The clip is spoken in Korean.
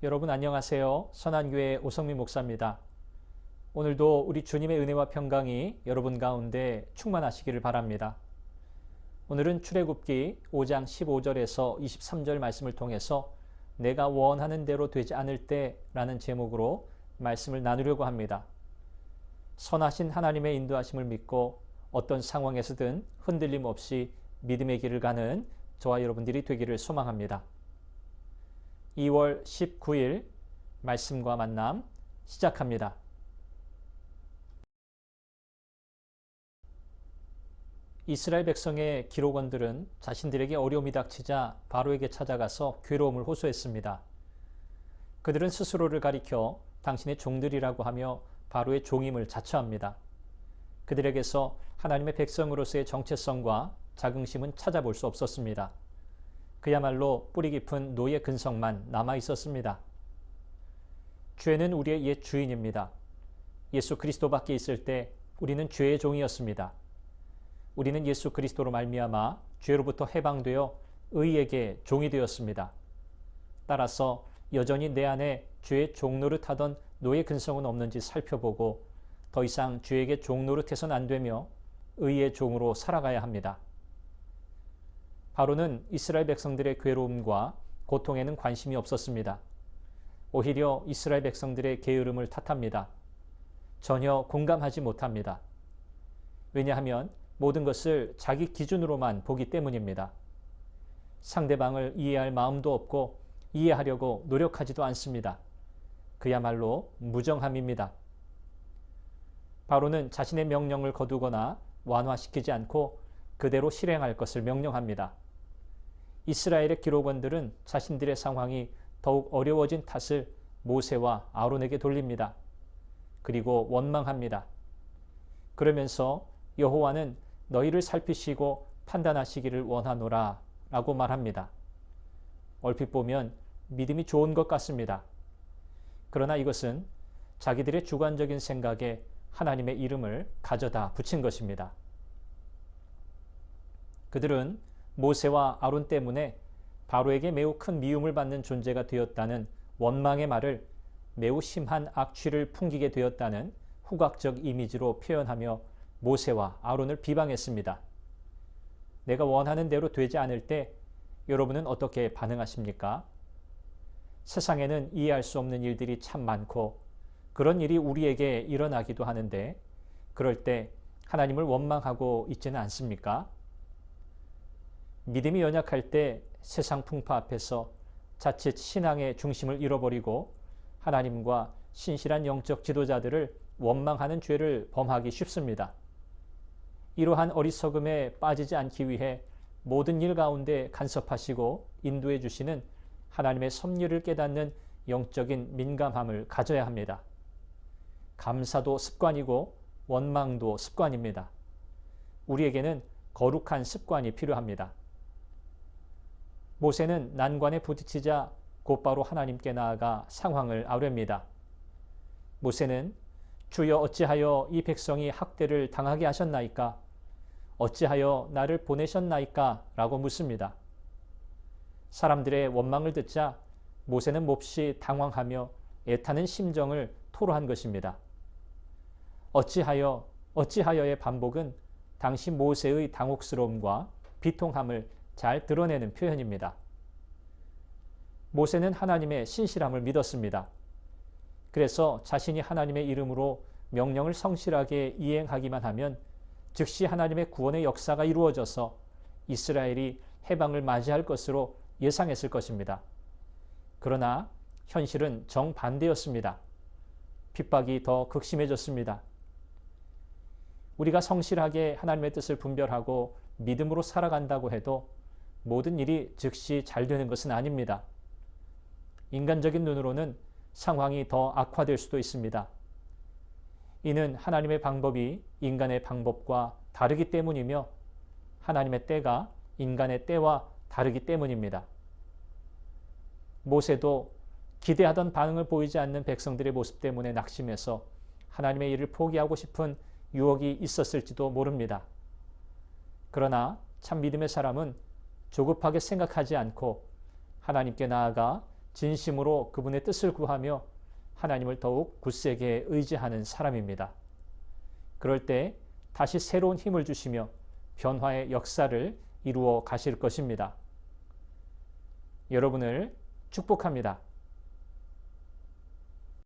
여러분 안녕하세요. 선한교회 오성민 목사입니다. 오늘도 우리 주님의 은혜와 평강이 여러분 가운데 충만하시기를 바랍니다. 오늘은 출애굽기 5장 15절에서 23절 말씀을 통해서 내가 원하는 대로 되지 않을 때라는 제목으로 말씀을 나누려고 합니다. 선하신 하나님의 인도하심을 믿고 어떤 상황에서든 흔들림 없이 믿음의 길을 가는 저와 여러분들이 되기를 소망합니다. 2월 19일 말씀과 만남 시작합니다. 이스라엘 백성의 기록원들은 자신들에게 어려움이 닥치자 바로에게 찾아가서 괴로움을 호소했습니다. 그들은 스스로를 가리켜 당신의 종들이라고 하며 바로의 종임을 자처합니다. 그들에게서 하나님의 백성으로서의 정체성과 자긍심은 찾아볼 수 없었습니다. 그야말로 뿌리 깊은 노예 근성만 남아 있었습니다. 죄는 우리의 옛 주인입니다. 예수 그리스도 밖에 있을 때 우리는 죄의 종이었습니다. 우리는 예수 그리스도로 말미암아 죄로부터 해방되어 의에게 종이 되었습니다. 따라서 여전히 내 안에 죄의 종노릇하던 노예 근성은 없는지 살펴보고 더 이상 죄에게 종노릇해서는 안 되며 의의 종으로 살아가야 합니다. 바로는 이스라엘 백성들의 괴로움과 고통에는 관심이 없었습니다. 오히려 이스라엘 백성들의 게으름을 탓합니다. 전혀 공감하지 못합니다. 왜냐하면 모든 것을 자기 기준으로만 보기 때문입니다. 상대방을 이해할 마음도 없고 이해하려고 노력하지도 않습니다. 그야말로 무정함입니다. 바로는 자신의 명령을 거두거나 완화시키지 않고 그대로 실행할 것을 명령합니다. 이스라엘의 기록원들은 자신들의 상황이 더욱 어려워진 탓을 모세와 아론에게 돌립니다. 그리고 원망합니다. 그러면서 여호와는 너희를 살피시고 판단하시기를 원하노라 라고 말합니다. 얼핏 보면 믿음이 좋은 것 같습니다. 그러나 이것은 자기들의 주관적인 생각에 하나님의 이름을 가져다 붙인 것입니다. 그들은 모세와 아론 때문에 바로에게 매우 큰 미움을 받는 존재가 되었다는 원망의 말을 매우 심한 악취를 풍기게 되었다는 후각적 이미지로 표현하며 모세와 아론을 비방했습니다. 내가 원하는 대로 되지 않을 때 여러분은 어떻게 반응하십니까? 세상에는 이해할 수 없는 일들이 참 많고 그런 일이 우리에게 일어나기도 하는데 그럴 때 하나님을 원망하고 있지는 않습니까? 믿음이 연약할 때 세상 풍파 앞에서 자칫 신앙의 중심을 잃어버리고 하나님과 신실한 영적 지도자들을 원망하는 죄를 범하기 쉽습니다. 이러한 어리석음에 빠지지 않기 위해 모든 일 가운데 간섭하시고 인도해 주시는 하나님의 섭리를 깨닫는 영적인 민감함을 가져야 합니다. 감사도 습관이고 원망도 습관입니다. 우리에게는 거룩한 습관이 필요합니다. 모세는 난관에 부딪히자 곧바로 하나님께 나아가 상황을 아뢰입니다. 모세는 주여 어찌하여 이 백성이 학대를 당하게 하셨나이까? 어찌하여 나를 보내셨나이까? 라고 묻습니다. 사람들의 원망을 듣자 모세는 몹시 당황하며 애타는 심정을 토로한 것입니다. 어찌하여의 반복은 당시 모세의 당혹스러움과 비통함을 잘 드러내는 표현입니다. 모세는 하나님의 신실함을 믿었습니다. 그래서 자신이 하나님의 이름으로 명령을 성실하게 이행하기만 하면 즉시 하나님의 구원의 역사가 이루어져서 이스라엘이 해방을 맞이할 것으로 예상했을 것입니다. 그러나 현실은 정반대였습니다. 핍박이 더 극심해졌습니다. 우리가 성실하게 하나님의 뜻을 분별하고 믿음으로 살아간다고 해도 모든 일이 즉시 잘 되는 것은 아닙니다. 인간적인 눈으로는 상황이 더 악화될 수도 있습니다. 이는 하나님의 방법이 인간의 방법과 다르기 때문이며 하나님의 때가 인간의 때와 다르기 때문입니다. 모세도 기대하던 반응을 보이지 않는 백성들의 모습 때문에 낙심해서 하나님의 일을 포기하고 싶은 유혹이 있었을지도 모릅니다. 그러나 참 믿음의 사람은 조급하게 생각하지 않고 하나님께 나아가 진심으로 그분의 뜻을 구하며 하나님을 더욱 굳세게 의지하는 사람입니다. 그럴 때 다시 새로운 힘을 주시며 변화의 역사를 이루어 가실 것입니다. 여러분을 축복합니다.